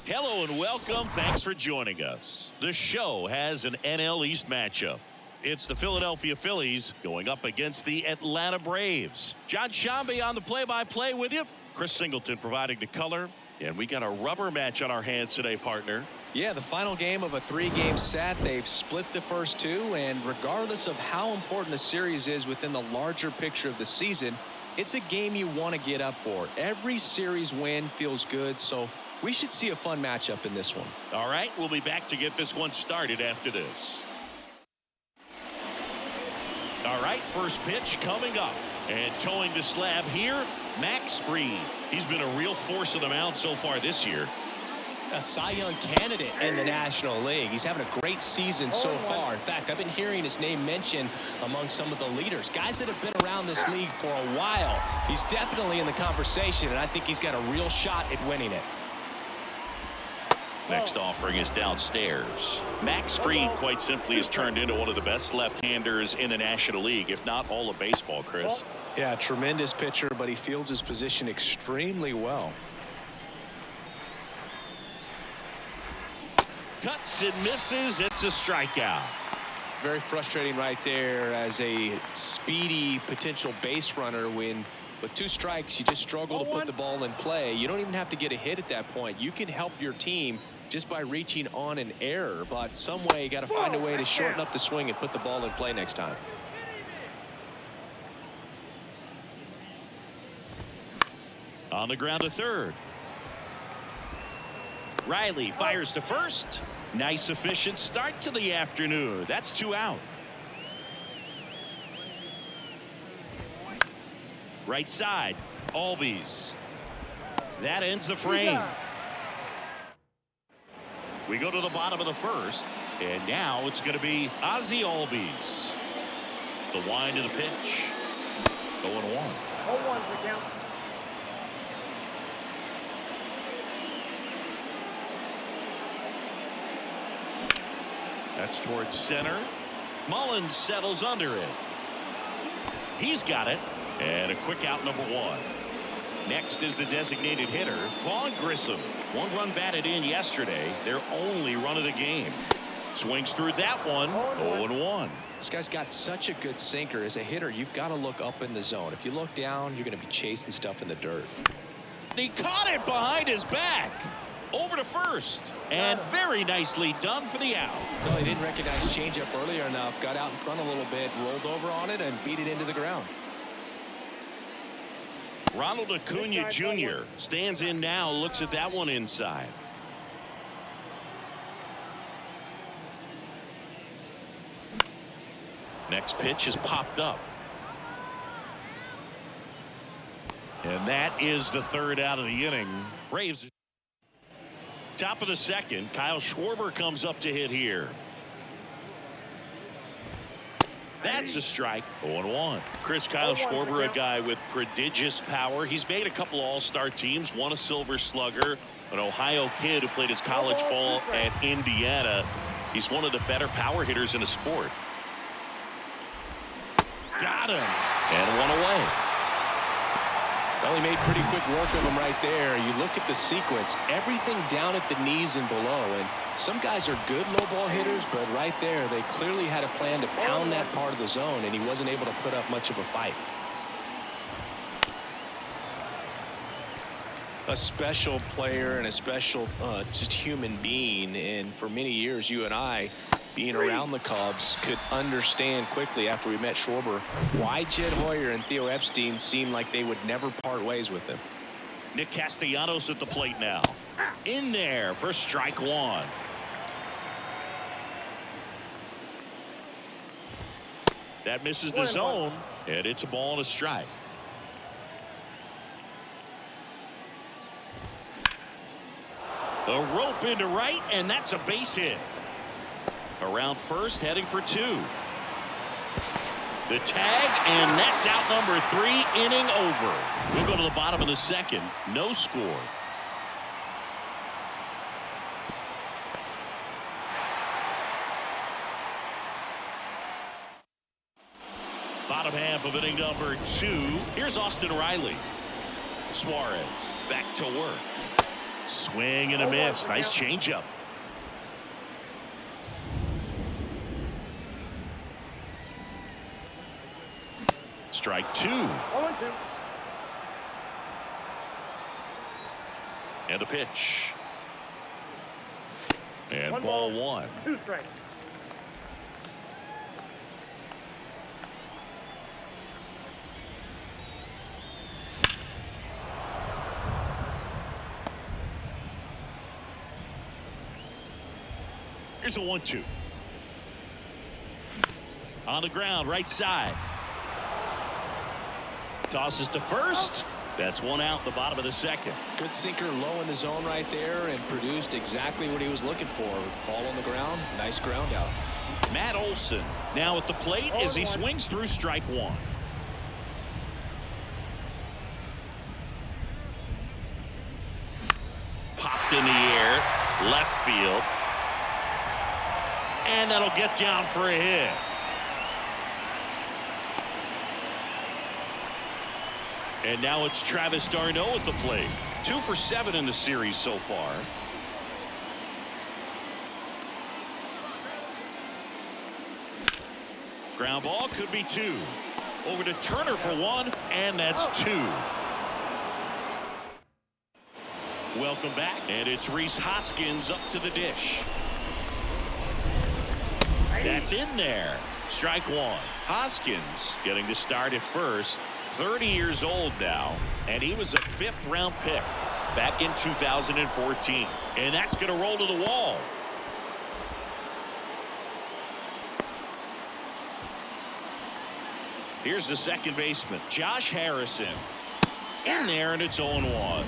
Hello and welcome. Thanks for joining us. The show has an NL East matchup. It's the Philadelphia Phillies going up against the Atlanta Braves. John Shambi on the play-by-play with you. Chris Singleton providing the color. And we got a rubber match on our hands today, partner. Yeah, the final game of a 3-game set. They've split the first two, and regardless of how important a series is within the larger picture of the season, it's a game you want to get up for. Every series win feels good, so we should see a fun matchup in this one. All right, we'll be back to get this one started after this. All right, first pitch coming up. And towing the slab here, Max Fried. He's been a real force of the mound so far this year. A Cy Young candidate in the National League. He's having a great season so far. In fact, I've been hearing his name mentioned among some of the leaders, guys that have been around this league for a while. He's definitely in the conversation, and I think he's got a real shot at winning it. Next offering is downstairs. Max Fried, quite simply, has turned into one of the best left-handers in the National League, if not all of baseball, Chris. Yeah, tremendous pitcher, but he fields his position extremely well. Cuts and misses. It's a strikeout. Very frustrating right there as a speedy potential base runner when with 2 strikes you just struggle to put the ball in play. You don't even have to get a hit at that point. You can help your team just by reaching on an error, but some way you got to find a way to shorten up the swing and put the ball in play next time. On the ground to third. Riley fires to first. Nice efficient start to the afternoon. That's 2 out. Right side, Albies. That ends the frame. We go to the bottom of the first, and now it's going to be Ozzie Albies. The wind of the pitch. 0-1. 0-1 for count. That's towards center. Mullins settles under it. He's got it. And a quick out, number 1. Next is the designated hitter, Vaughn Grissom. 1 run batted in yesterday. Their only run of the game. Swings through that one. 0-1. This guy's got such a good sinker. As a hitter, you've got to look up in the zone. If you look down, you're going to be chasing stuff in the dirt. He caught it behind his back. Over to first. And very nicely done for the out. No, he didn't recognize changeup earlier enough. Got out in front a little bit, rolled over on it, and beat it into the ground. Ronald Acuna Jr. stands in now, looks at that one inside. Next pitch is popped up. And that is the 3rd out of the inning. Braves. Top of the 2nd, Kyle Schwarber comes up to hit here. That's a strike. 0-1. Kyle Schwarber, a guy with prodigious power. He's made a couple all-star teams, won a Silver Slugger, an Ohio kid who played his college ball at Indiana. He's one of the better power hitters in the sport. Got him. And 1 away. Well, he made pretty quick work of him right there. You look at the sequence, everything down at the knees and below. And some guys are good low ball hitters, but right there, they clearly had a plan to pound that part of the zone, and he wasn't able to put up much of a fight. A special player and a special just human being. And for many years, you and I, being around the Cubs, could understand quickly after we met Schwarber why Jed Hoyer and Theo Epstein seemed like they would never part ways with him. Nick Castellanos at the plate now. In there for strike 1. That misses the zone, and it's a ball and a strike. A rope into right, and that's a base hit. Around first, heading for 2. The tag, and that's out number 3, inning over. We'll go to the bottom of the 2nd. No score. Bottom half of inning number 2. Here's Austin Riley. Suarez back to work. Swing and a miss. Nice changeup. Strike 2. 0-2. And a pitch. And One ball ball. 1. 2 strikes. Here's a 1-2. On the ground, right side. Tosses to first. That's 1 out in the bottom of the second. Good sinker low in the zone right there and produced exactly what he was looking for. Ball on the ground. Nice ground out. Matt Olson now at the plate as he 0-1. swings through strike 1. Popped in the air, left field. And that'll get down for a hit. And now it's Travis d'Arnaud at the plate. 2 for 7 in the series so far. Ground ball could be 2. Over to Turner for 1, and that's 2. Welcome back, and it's Rhys Hoskins up to the dish. That's in there. Strike 1. Hoskins getting to start at first. 30 years old now, and he was a 5th-round pick back in 2014. And that's going to roll to the wall. Here's the second baseman, Josh Harrison. In there, and it's 0-1.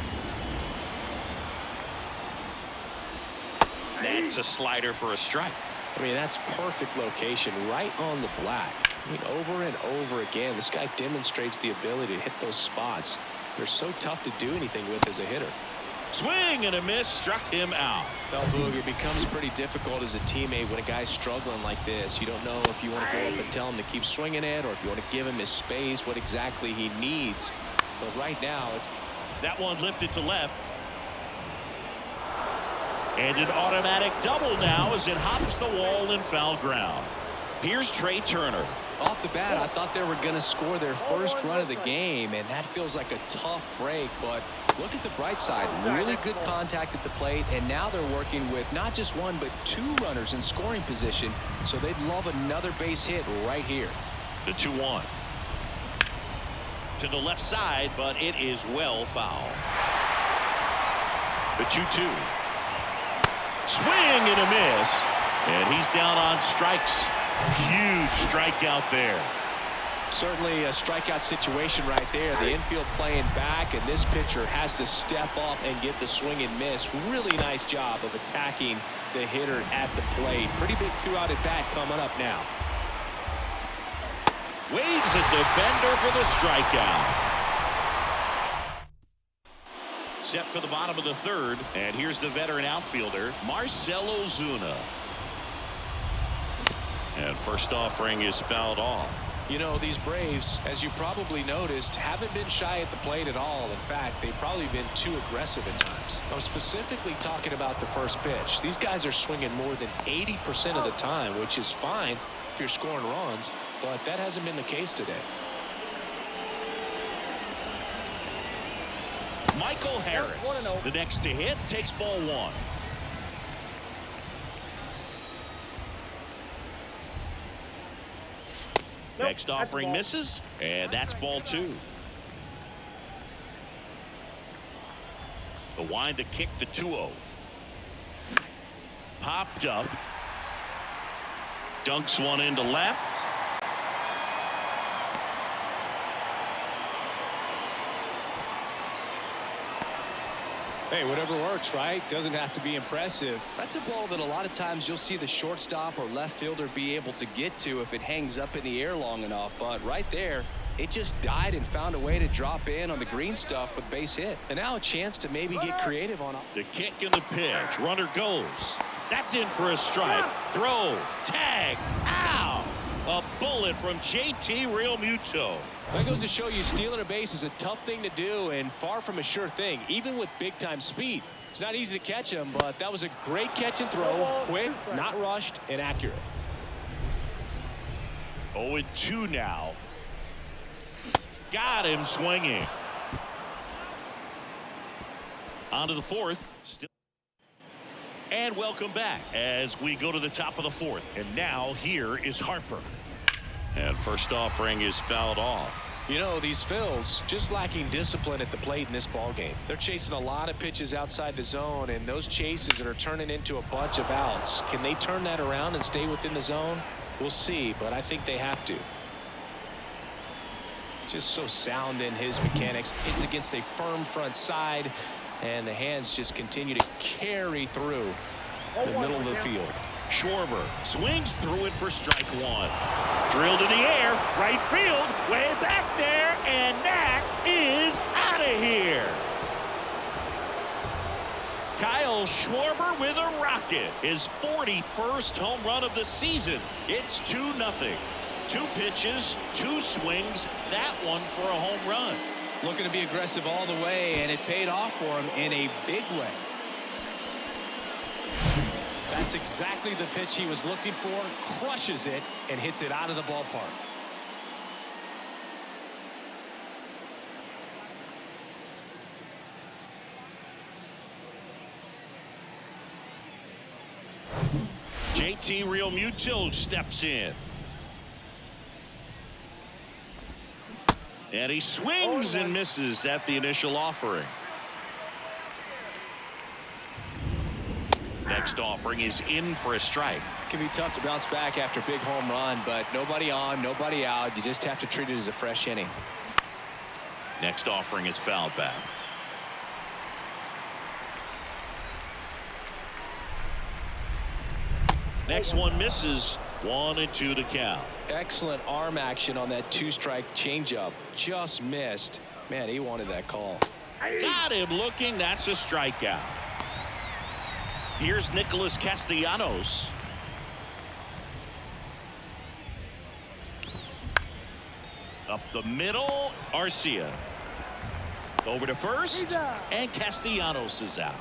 That's a slider for a strike. I mean, that's perfect location right on the black. I mean, over and over again, this guy demonstrates the ability to hit those spots. They're so tough to do anything with as a hitter. Swing and a miss, struck him out. Well, Boog, it becomes pretty difficult as a teammate when a guy's struggling like this. You don't know if you want to go up and tell him to keep swinging it or if you want to give him his space, what exactly he needs. But right now, it's... That one lifted to left. And an automatic double now as it hops the wall in foul ground. Here's Trey Turner. Off the bat, I thought they were going to score their first run of the game, and that feels like a tough break. But look at the bright side. Really good contact at the plate, and now they're working with not just 1 but 2 runners in scoring position, so they'd love another base hit right here. The 2-1. To the left side, but it is well foul. The 2-2. Swing and a miss, and he's down on strikes. Huge strikeout there. Certainly a strikeout situation right there. The infield playing back, and this pitcher has to step up and get the swing and miss. Really nice job of attacking the hitter at the plate. Pretty big 2-out at bat coming up now. Waves at the bender for the strikeout. Set for the bottom of the 3rd, and here's the veteran outfielder, Marcell Ozuna. And first offering is fouled off. You know, these Braves, as you probably noticed, haven't been shy at the plate at all. In fact, they've probably been too aggressive at times. I'm specifically talking about the first pitch. These guys are swinging more than 80% of the time, which is fine if you're scoring runs, but that hasn't been the case today. Michael Harris, the next to hit, takes ball 1. Next offering misses, and that's ball 2. The wind to kick the 2-0. Popped up. Dunks one into left. Hey, whatever works, right? Doesn't have to be impressive. That's a ball that a lot of times you'll see the shortstop or left fielder be able to get to if it hangs up in the air long enough. But right there, it just died and found a way to drop in on the green stuff with base hit. And now a chance to maybe get creative on it. The kick and the pitch. Runner goes. That's in for a strike. Throw. Tag. Ow. A bullet from JT Realmuto. That goes to show you stealing a base is a tough thing to do and far from a sure thing, even with big-time speed. It's not easy to catch him, but that was a great catch and throw. Quick, not rushed, and accurate. 0-2 now. Got him swinging. On to the fourth. Still. And welcome back as we go to the top of the fourth. And now here is Harper. And first offering is fouled off. You know, these Phils just lacking discipline at the plate in this ball game. They're chasing a lot of pitches outside the zone, and those chases are turning into a bunch of outs. Can they turn that around and stay within the zone? We'll see, but I think they have to. Just so sound in his mechanics. Hits against a firm front side, and the hands just continue to carry through the middle of the field. Schwarber swings through it for strike one. Drilled in the air, right field, way back there, and that is out of here. Kyle Schwarber with a rocket. His 41st home run of the season. It's 2-0. 2 pitches, 2 swings, that one for a home run. Looking to be aggressive all the way, and it paid off for him in a big way. That's exactly the pitch he was looking for. Crushes it and hits it out of the ballpark. JT Realmuto steps in. And he swings and misses at the initial offering. Next offering is in for a strike. It can be tough to bounce back after a big home run, but nobody on, nobody out. You just have to treat it as a fresh inning. Next offering is fouled back. Next one misses. 1-2 to count. Excellent arm action on that 2-strike changeup. Just missed. Man, he wanted that call. Got him looking. That's a strikeout. Here's Nicholas Castellanos. Up the middle, Arcia. Over to first, and Castellanos is out.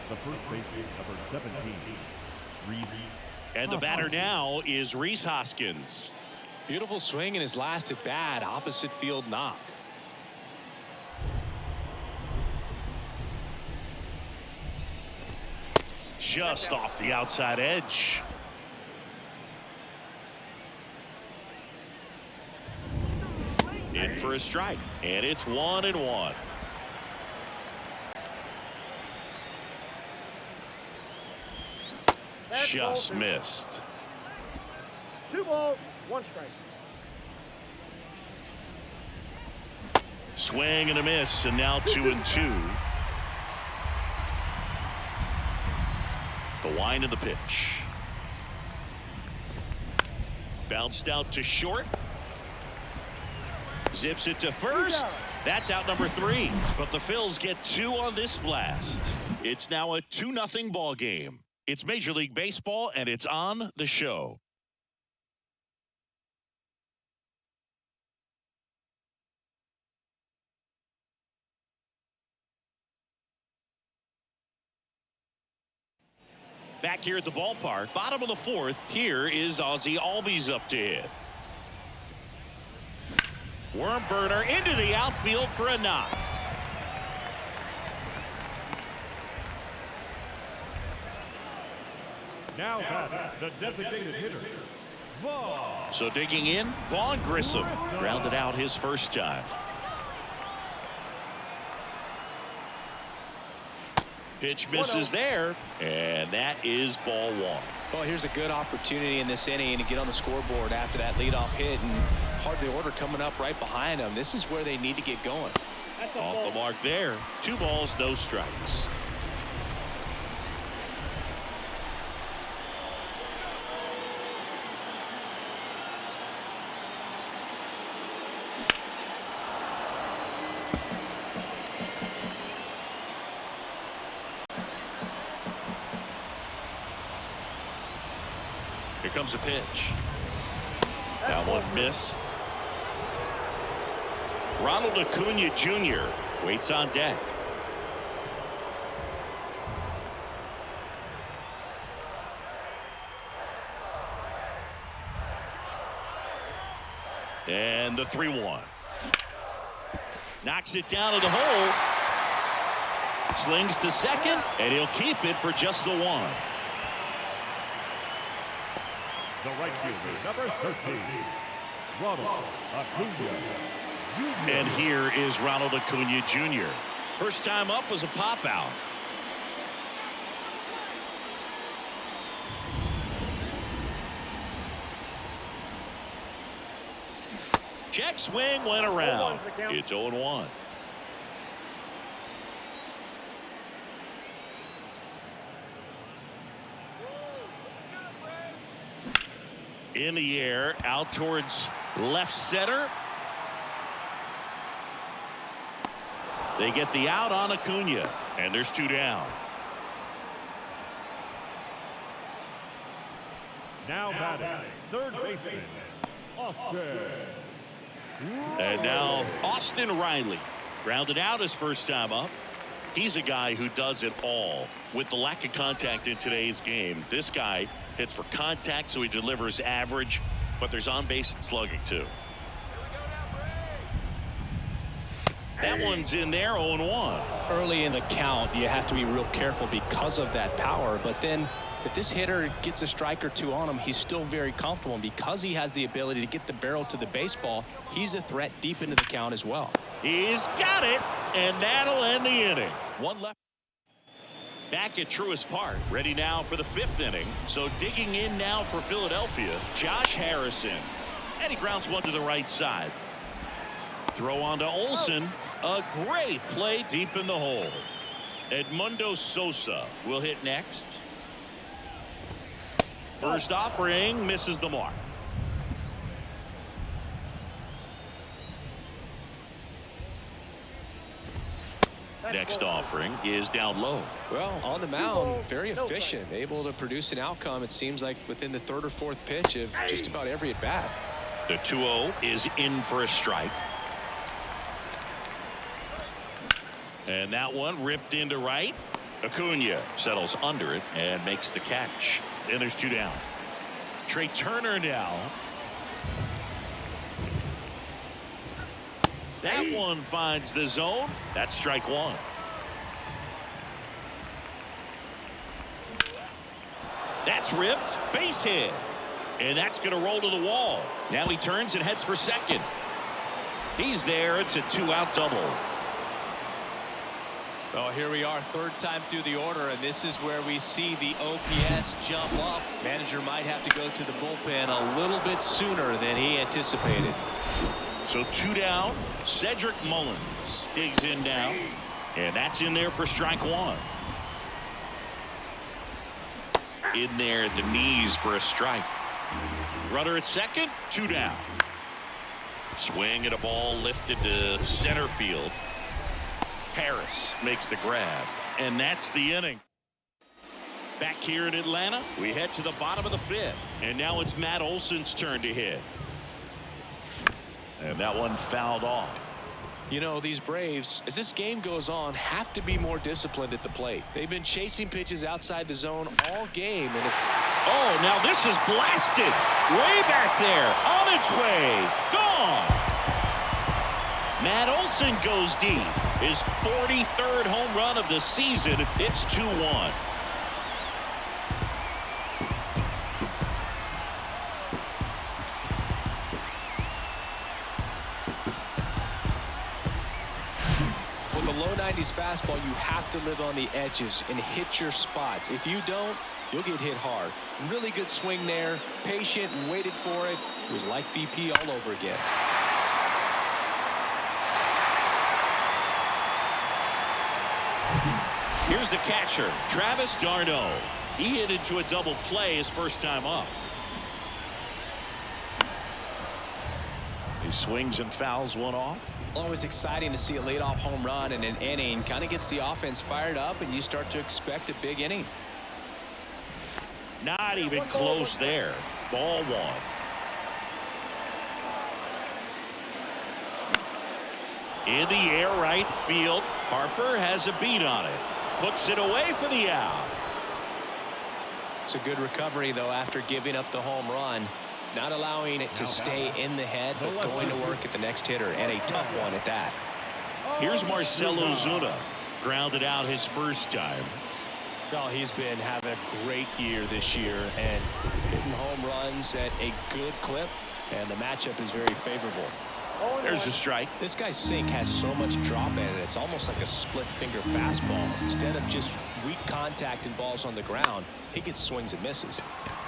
The first baseman, number 17, Reese. And the batter now is Rhys Hoskins. Beautiful swing in his last at bat. Opposite field knock. Just off the outside edge. In for a strike, and it's 1-1. Just missed. 2 balls, 1 strike. Swing and a miss, and now 2-2. The wind of the pitch. Bounced out to short. Zips it to first. That's out number 3. But the Phils get 2 on this blast. It's now a 2-0 ball game. It's Major League Baseball, and it's on the show. Back here at the ballpark, bottom of the 4th, here is Ozzie Albies up to hit. Worm burner into the outfield for a knock. Now back, the designated hitter, Vaughn. So digging in, Vaughn Grissom grounded out his first time. Pitch misses there, and that is ball 1. Well, here's a good opportunity in this inning to get on the scoreboard after that leadoff hit, and hard the order coming up right behind them. This is where they need to get going. Off the mark there. 2 balls, no strikes. Here comes a pitch. That one missed. Ronald Acuna Jr. waits on deck. And the 3-1. Knocks it down to the hole. Slings to second, and he'll keep it for just the one. The right fielder, number 13, Ronald Acuna Jr. And here is Ronald Acuna Jr. First time up was a pop out. Check swing went around. It's 0-1. In the air, out towards left center. They get the out on Acuna, and there's 2 down. Now batting, third baseman, Austin. And now Austin Riley grounded out his first time up. He's a guy who does it all. With the lack of contact in today's game, this guy hits for contact, so he delivers average, but there's on base and slugging too. That one's in there, 0-1. Early in the count, you have to be real careful because of that power, but then if this hitter gets a strike or two on him, he's still very comfortable, and because he has the ability to get the barrel to the baseball, he's a threat deep into the count as well. He's got it, and that'll end the inning. One left. Back at Truist Park, ready now for the 5th inning. So digging in now for Philadelphia, Josh Harrison. And he grounds one to the right side. Throw on to Olson. A great play deep in the hole. Edmundo Sosa will hit next. First offering misses the mark. Next offering is down low. Well, on the mound, very efficient, able to produce an outcome, it seems like, within the 3rd or 4th pitch of just about every at bat. The 2-0 is in for a strike. And that one ripped into right. Acuna settles under it and makes the catch. And there's 2 down. Trey Turner now. That one finds the zone. That's strike 1. That's ripped. Base hit. And that's going to roll to the wall. Now he turns and heads for second. He's there. It's a 2-out double. Well, here we are, 3rd time through the order, and this is where we see the OPS jump up. Manager might have to go to the bullpen a little bit sooner than he anticipated. So 2 down. Cedric Mullins digs in now, and that's in there for strike 1. In there at the knees for a strike. Runner at second, 2 down. Swing at a ball lifted to center field. Harris makes the grab, and that's the inning. Back here in Atlanta, we head to the bottom of the 5th, and now it's Matt Olson's turn to hit. And that one fouled off. You know, these Braves, as this game goes on, have to be more disciplined at the plate. They've been chasing pitches outside the zone all game, and it's... Oh, now this is blasted. Way back there. On its way. Gone. Matt Olson goes deep. His 43rd home run of the season. It's 2-1. With a low 90s fastball, you have to live on the edges and hit your spots. If you don't, you'll get hit hard. Really good swing there. Patient and waited for it. It was like BP all over again. Here's the catcher, Travis d'Arnaud. He hit into a double play his first time up. He swings and fouls one off. Always exciting to see a leadoff home run in an inning. Kind of gets the offense fired up, and you start to expect a big inning. Not even close there. Ball one. In the air right field. Harper has a beat on it. Hooks it away for the out. It's a good recovery, though, after giving up the home run. Not allowing it to stay in the head, but going to work at the next hitter, and a tough one at that. Here's Marcell Ozuna. Grounded out his first time. Well, he's been having a great year this year and hitting home runs at a good clip, and the matchup is very favorable. There's a strike. This guy's sink has so much drop in it. It's almost like a split finger fastball. Instead of just weak contact and balls on the ground, he gets swings and misses.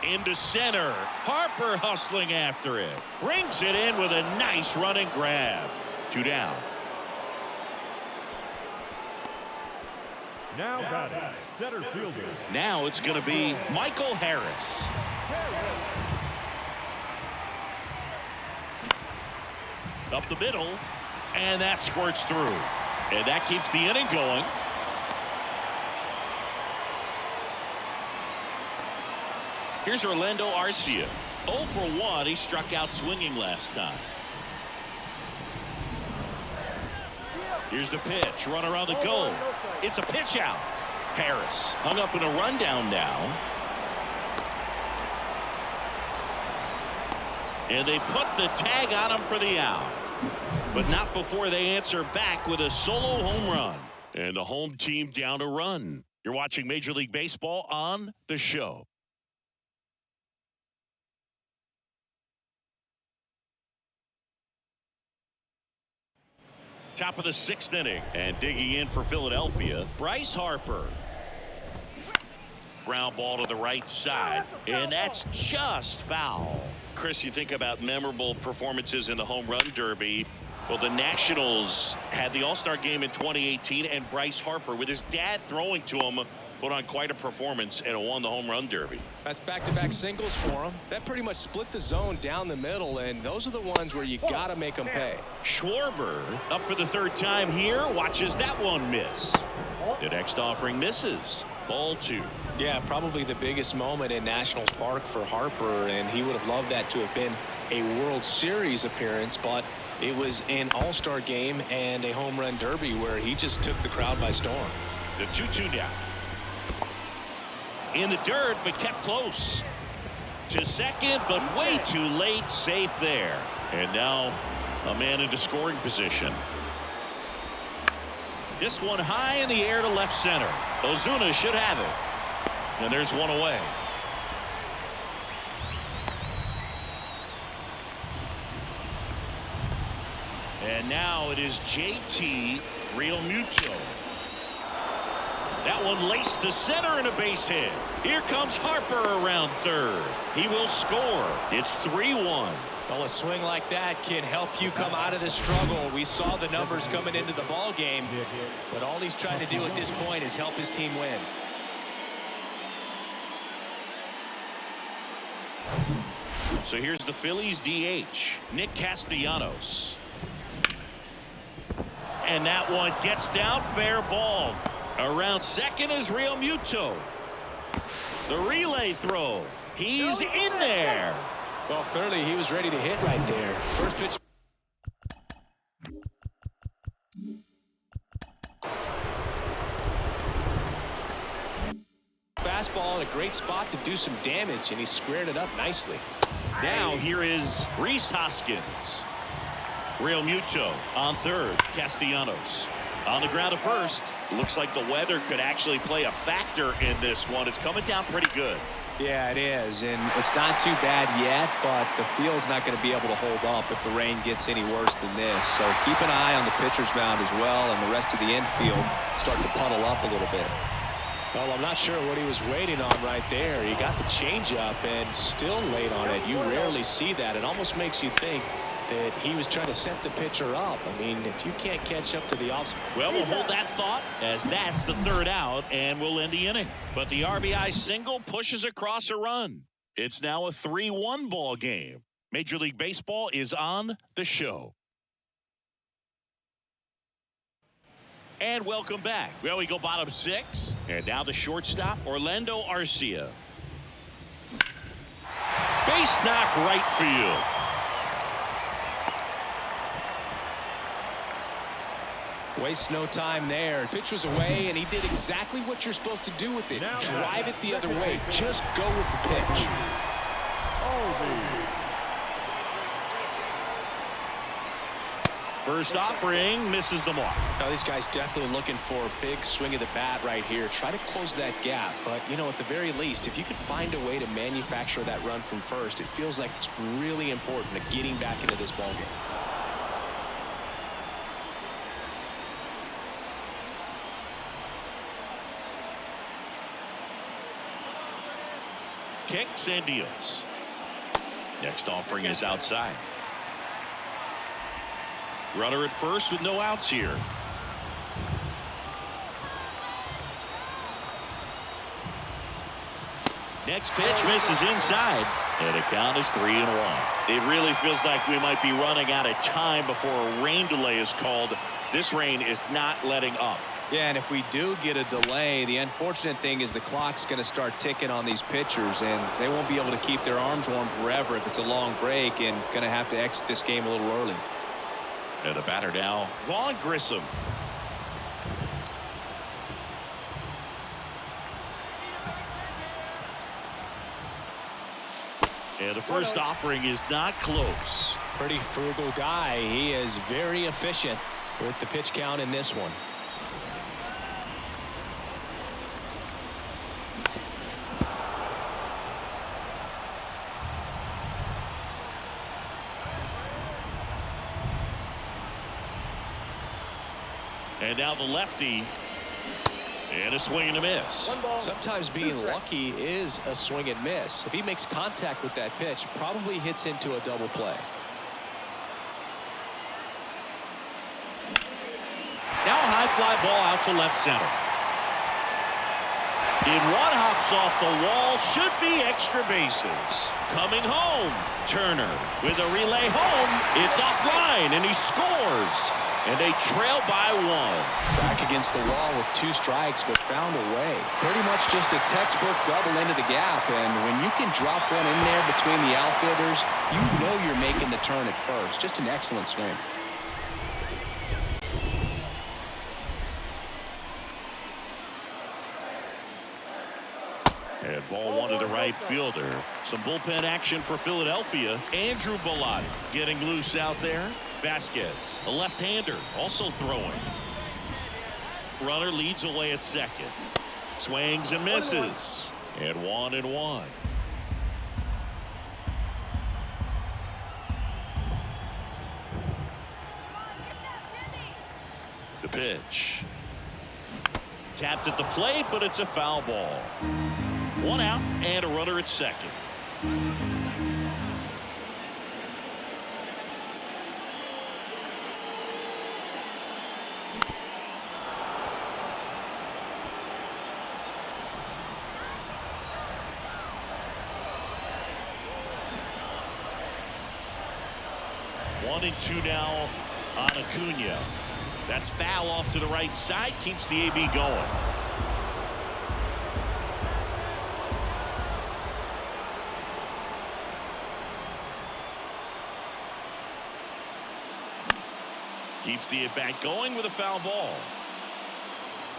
Into center. Harper hustling after it. Brings it in with a nice running grab. 2 down. Now batting, center fielder. Now it's going to be Michael Harris. Up the middle, and that squirts through. And that keeps the inning going. Here's Orlando Arcia. 0 for 1. He struck out swinging last time. Here's the pitch. Runner on the go. It's a pitch out. Harris hung up in a rundown now. And they put the tag on him for the out. But not before they answer back with a solo home run. And the home team down a run. You're watching Major League Baseball on The Show. Top of the 6th inning, and digging in for Philadelphia, Bryce Harper. Ground ball to the right side, and that's just foul. Chris, you think about memorable performances in the home run derby. Well, the Nationals had the All-Star game in 2018, and Bryce Harper, with his dad throwing to him, put on quite a performance and won the home run derby. That's back-to-back singles for him. That pretty much split the zone down the middle, and those are the ones where you got to make them pay. Schwarber up for the 3rd time here. Watches that one miss. The next offering misses. Ball 2. Yeah, probably the biggest moment in Nationals Park for Harper, and he would have loved that to have been a World Series appearance, but it was an All-Star game and a home run derby where he just took the crowd by storm. The 2-2 now. In the dirt, but kept close. To second, but way too late. Safe there. And now a man into scoring position. This one high in the air to left center. Ozuna should have it. And there's one away. And now it is JT Realmuto. That one laced to center and a base hit. Here comes Harper around 3rd. He will score. It's 3-1. Well, a swing like that can help you come out of the struggle. We saw the numbers coming into the ball game, but all he's trying to do at this point is help his team win. So here's the Phillies DH, Nick Castellanos. And that one gets down, fair ball. Around second is Realmuto. The relay throw. He's in there. Well, clearly he was ready to hit right there. First pitch. Fastball in a great spot to do some damage, and he squared it up nicely. Now here is Rhys Hoskins. Realmuto on 3rd. Castellanos on the ground to 1st. Looks like the weather could actually play a factor in this one. It's coming down pretty good. Yeah, it is, and it's not too bad yet, but the field's not going to be able to hold up if the rain gets any worse than this. So keep an eye on the pitcher's mound as well, and the rest of the infield start to puddle up a little bit. Well, I'm not sure what he was waiting on right there. He got the changeup and still late on it. You rarely see that. It almost makes you think that he was trying to set the pitcher up. I mean, if you can't catch up to the off. Well, we'll hold that thought as that's the 3rd out, and we'll end the inning. But the RBI single pushes across a run. It's now a 3-1 ball game. Major League Baseball is on The Show. And welcome back. Well, we go bottom 6, and now the shortstop, Orlando Arcia. Base knock right field. Waste no time there. Pitch was away, and he did exactly what you're supposed to do with it. Drive it the other way. Just go with the pitch. First offering misses the mark. Now these guys definitely looking for a big swing of the bat right here. Try to close that gap. But, you know, at the very least, if you could find a way to manufacture that run from first, it feels like it's really important to getting back into this ballgame. Kicks and deals. Next offering is outside. Runner at first with no outs here. Next pitch misses inside, and the count is 3-1. It really feels like we might be running out of time before a rain delay is called. This rain is not letting up. Yeah, and if we do get a delay, the unfortunate thing is the clock's going to start ticking on these pitchers, and they won't be able to keep their arms warm forever if it's a long break, and going to have to exit this game a little early. And the batter now, Vaughn Grissom. And the first offering is not close. Pretty frugal guy. He is very efficient with the pitch count in this one. And now the lefty. And a swing and a miss. Sometimes being lucky is a swing and miss. If he makes contact with that pitch, probably hits into a double play. Now a high fly ball out to left center. In one hops off the wall, should be extra bases. Coming home, Turner with a relay home. It's offline, and he scores. And they trail by 1. Back against the wall with 2 strikes, but found a way. Pretty much just a textbook double into the gap, and when you can drop one in there between the outfielders, you know you're making the turn at first. Just an excellent swing. And ball 1 to the right fielder. Some bullpen action for Philadelphia. Andrew Bellotti getting loose out there. Vasquez, a left-hander, also throwing. Runner leads away at second. Swings and misses. And 1-1. The pitch. Tapped at the plate, but it's a foul ball. 1 out and a runner at second. One and 2 now on Acuna. That's foul off to the right side. Keeps the AB going. Keeps the at-bat going with a foul ball.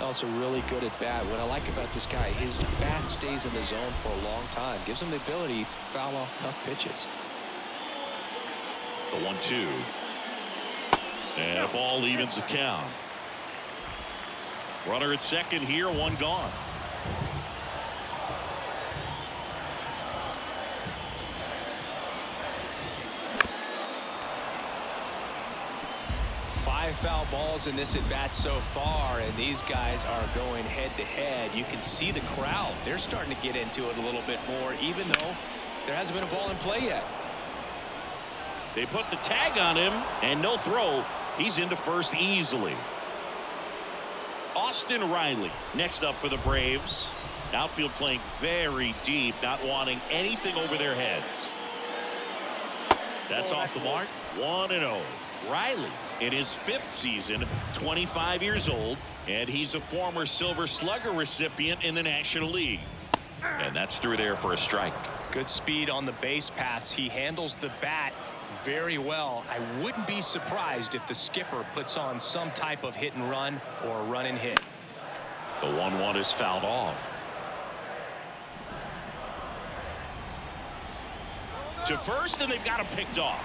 Also really good at bat. What I like about this guy, his bat stays in the zone for a long time. Gives him the ability to foul off tough pitches. The 1-2. And a ball evens the count. Runner at second here, 1 gone. Five foul balls in this at bat so far, and these guys are going head to head. You can see the crowd. They're starting to get into it a little bit more, even though there hasn't been a ball in play yet. They put the tag on him, and no throw. He's into first easily. Austin Riley next up for the Braves. Outfield playing very deep, not wanting anything over their heads. That's off the mark. 1-0. Riley in his 5th season, 25 years old, and he's a former Silver Slugger recipient in the National League. And that's through there for a strike. Good speed on the base paths. He handles the bat very well. I wouldn't be surprised if the skipper puts on some type of hit and run or run and hit. The 1-1 is fouled off. To first, and they've got him picked off.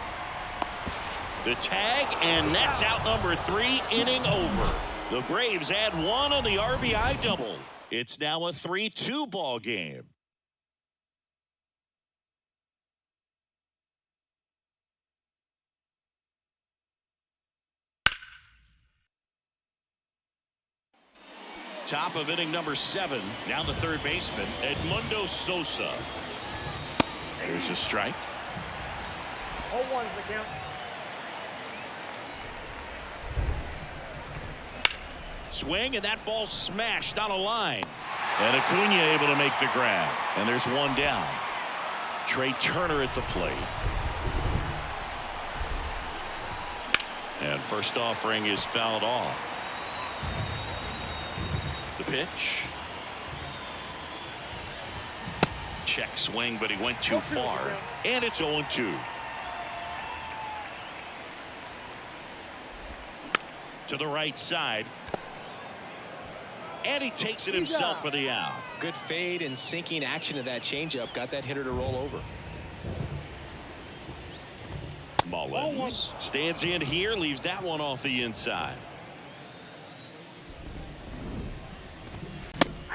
The tag, and that's out number 3, inning over. The Braves add 1 on the RBI double. It's now a 3-2 ball game. Top of inning number 7. Now the third baseman, Edmundo Sosa. There's a strike. 0-1's the count. Swing, and that ball smashed on a line. And Acuna able to make the grab. And there's one down. Trey Turner at the plate. And first offering is fouled off. The pitch. Check swing, but he went too far. And it's 0-2. To the right side. And he takes it himself for the out. Good fade and sinking action of that changeup got that hitter to roll over. Mullins stands in here, leaves that one off the inside.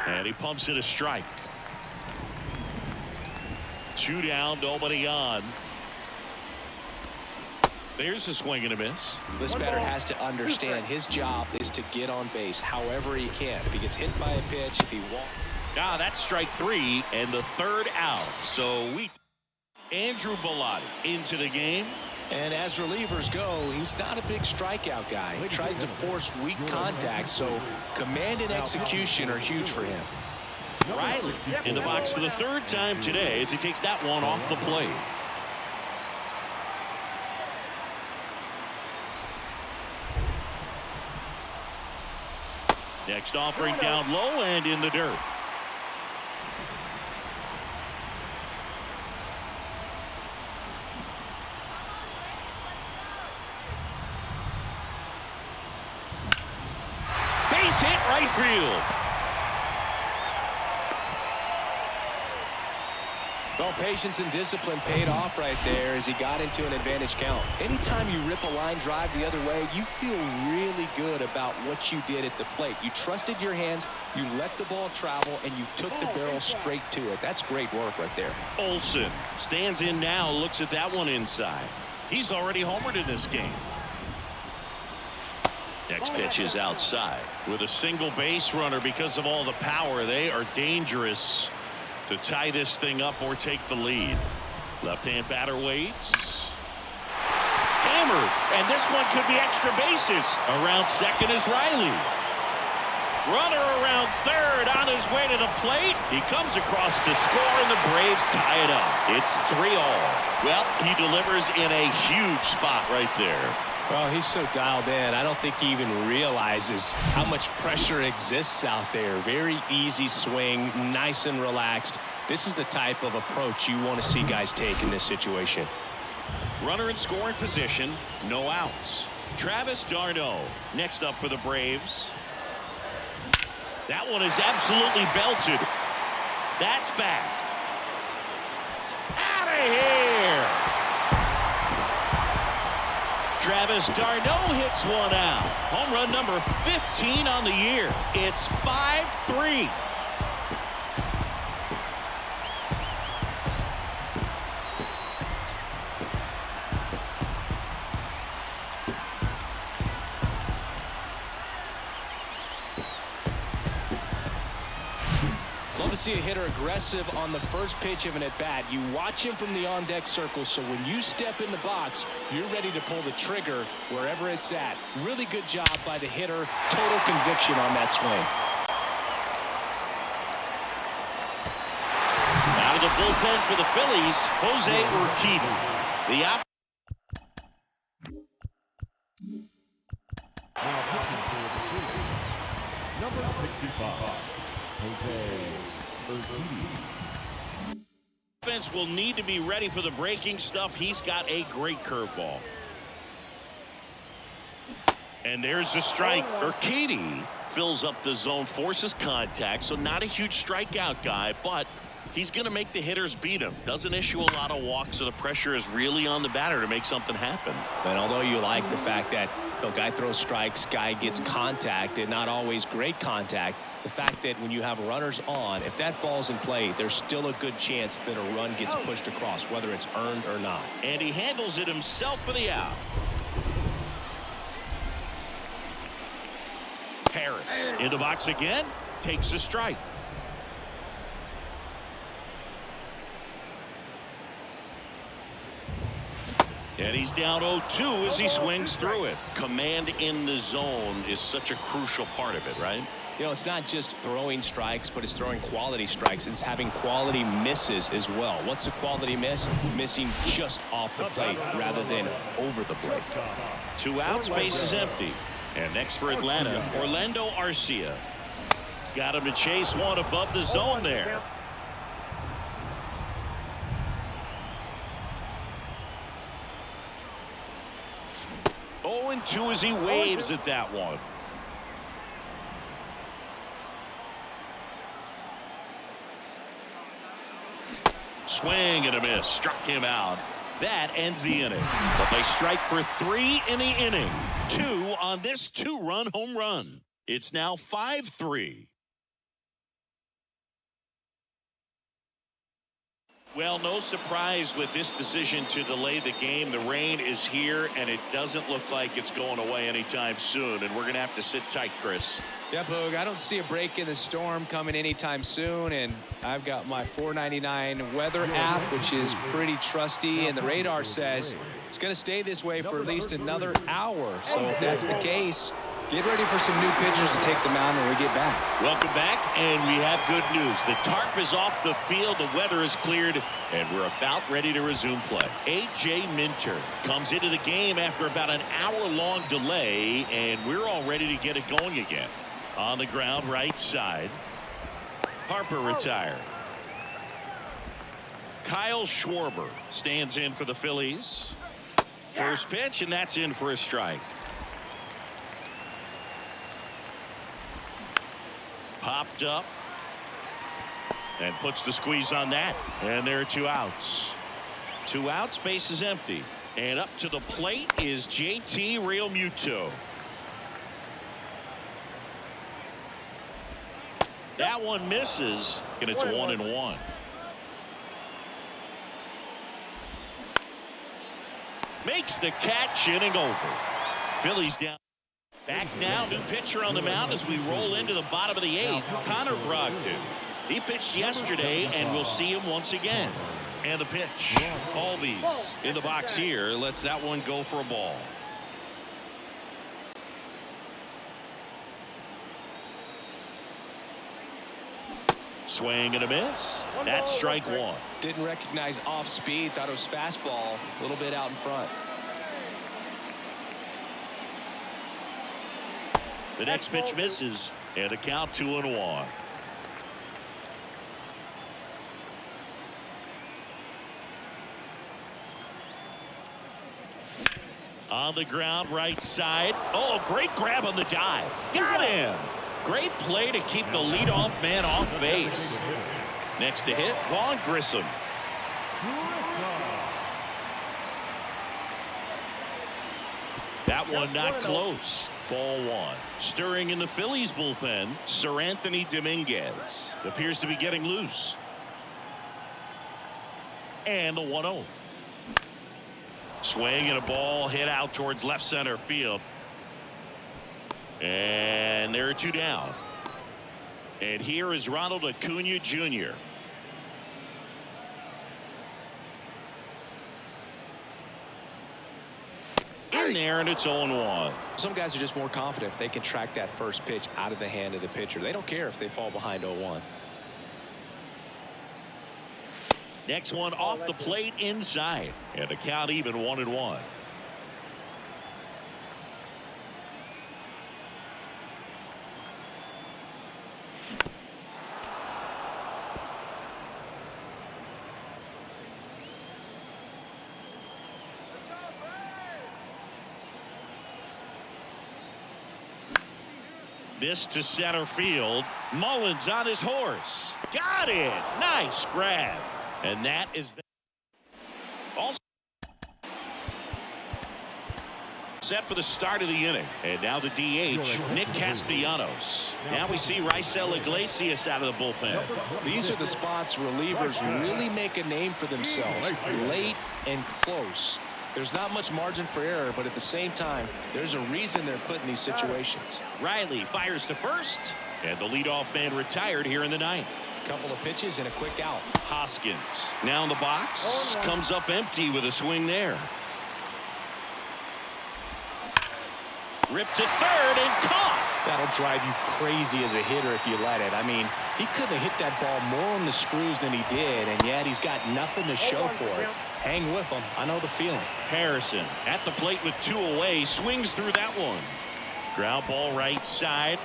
And he pumps it a strike. 2 down, nobody on. There's a swing and a miss. This batter has to understand his job is to get on base however he can. If he gets hit by a pitch, if he walks. That's strike 3 and the third out. So Andrew Bellotti into the game. And as relievers go, he's not a big strikeout guy. He tries to force weak contact, so command and execution are huge for him. Riley in the box for the third time today as he takes that one off the plate. Next offering down low and in the dirt. Base hit right field. Well, patience and discipline paid off right there as he got into an advantage count. Anytime you rip a line drive the other way, you feel really good about what you did at the plate. You trusted your hands, you let the ball travel, and you took the barrel straight to it. That's great work right there. Olson stands in now, looks at that one inside. He's already homered in this game. Next pitch is outside. With a single base runner because of all the power, they are dangerous to tie this thing up or take the lead. Left-hand batter waits. Hammered, and this one could be extra bases. Around second is Riley. Runner around third on his way to the plate. He comes across to score, and the Braves tie it up. It's 3-all. Well, he delivers in a huge spot right there. Well, he's so dialed in. I don't think he even realizes how much pressure exists out there. Very easy swing, nice and relaxed. This is the type of approach you want to see guys take in this situation. Runner in scoring position, no outs. Travis d'Arnaud next up for the Braves. That one is absolutely belted. That's back. Out of here. Travis d'Arnaud hits one out. Home run number 15 on the year. It's 5-3. Love to see a hitter aggressive on the first pitch of an at-bat. You watch him from the on-deck circle, so when you step in the box, you're ready to pull the trigger wherever it's at. Really good job by the hitter. Total conviction on that swing. Out of the bullpen for the Phillies, Jose Urquidy. The out. Now pitching for the Phillies, number 65, Jose Urquidy. offense will need to be ready for the breaking stuff. He's got a great curveball. And there's the strike. Urquidy fills up the zone, forces contact, so not a huge strikeout guy, but he's going to make the hitters beat him. Doesn't issue a lot of walks, so the pressure is really on the batter to make something happen. And although you like the fact that guy throws strikes, guy gets contact, and not always great contact, the fact that when you have runners on, if that ball's in play, there's still a good chance that a run gets pushed across, whether it's earned or not. And he handles it himself for the out. Harris in the box again, takes a strike. And he's down 0-2 as he swings through it. Command in the zone is such a crucial part of it, right? It's not just throwing strikes, but it's throwing quality strikes. It's having quality misses as well. What's a quality miss? Missing just off the plate rather than over the plate. 2 outs, base is empty. And next for Atlanta, Orlando Arcia. Got him to chase one above the zone there. Oh, and 2 as he waves at that one. Swing and a miss. Struck him out. That ends the inning. But they strike for 3 in the inning. 2 on this 2-run home run. It's now 5-3. Well, no surprise with this decision to delay the game. The rain is here, and it doesn't look like it's going away anytime soon. And we're going to have to sit tight, Chris. Yep, Hoog, I don't see a break in the storm coming anytime soon, and I've got my $4.99 weather app, which is pretty trusty, and the radar says it's going to stay this way for at least another hour. So if that's the case, get ready for some new pitchers to take the mound when we get back. Welcome back, and we have good news. The tarp is off the field, the weather is cleared, and we're about ready to resume play. A.J. Minter comes into the game after about an hour-long delay, and we're all ready to get it going again. On the ground, right side. Harper retired. Kyle Schwarber stands in for the Phillies. First pitch, and that's in for a strike. Popped up. And puts the squeeze on that. And there are 2 outs. 2 outs, base is empty. And up to the plate is JT Realmuto. That one misses, and it's 1-1. Makes the catch, inning over. Phillies down. Back now, new pitcher on the mound as we roll into the bottom of the 8th. Connor Brogdon. He pitched yesterday, and we'll see him once again. And the pitch. Albies in the box here. Lets that one go for a ball. Swing and a miss. That's strike 1. Didn't recognize off speed, thought it was fastball, a little bit out in front. The next pitch misses, and a count 2-1. On the ground, right side. Oh, great grab on the dive. Got him. Great play to keep the leadoff man off base. Next to hit, Vaughn Grissom. That one not close. Ball 1. Stirring in the Phillies bullpen, Sir Anthony Dominguez appears to be getting loose. And the 1-0. Swing and a ball hit out towards left center field. And there are 2 down. And here is Ronald Acuna Jr. In there, and it's 0-1. Some guys are just more confident if they can track that first pitch out of the hand of the pitcher. They don't care if they fall behind 0-1. Next one off the plate inside. And the count even 1-1. This to center field. Mullins on his horse. Got it. Nice grab. And that is also set for the start of the inning. And now the DH, Nick Castellanos. Now we see Raisel Iglesias out of the bullpen. These are the spots relievers really make a name for themselves. Late and close. There's not much margin for error, but at the same time, there's a reason they're put in these situations. Riley fires to first, and the leadoff man retired here in the ninth. Couple of pitches and a quick out. Hoskins now in the box, comes up empty with a swing there. Ripped to third and caught. That'll drive you crazy as a hitter if you let it. I mean, he couldn't have hit that ball more on the screws than he did, and yet he's got nothing to show for it. Hang with him. I know the feeling. Harrison at the plate with 2 away, swings through that one. Ground ball right side.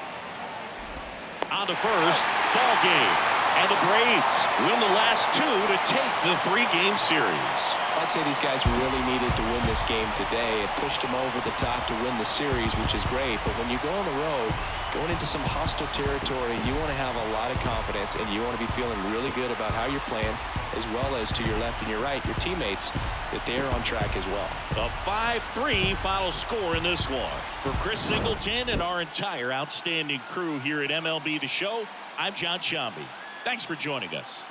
On to first. Ball game. And the Braves win the last 2 to take the 3-game series. I'd say these guys really needed to win this game today. It pushed them over the top to win the series, which is great. But when you go on the road, going into some hostile territory, you want to have a lot of confidence, and you want to be feeling really good about how you're playing, as well as to your left and your right, your teammates, that they're on track as well. A 5-3 final score in this one. For Chris Singleton and our entire outstanding crew here at MLB The Show, I'm John Shambi. Thanks for joining us.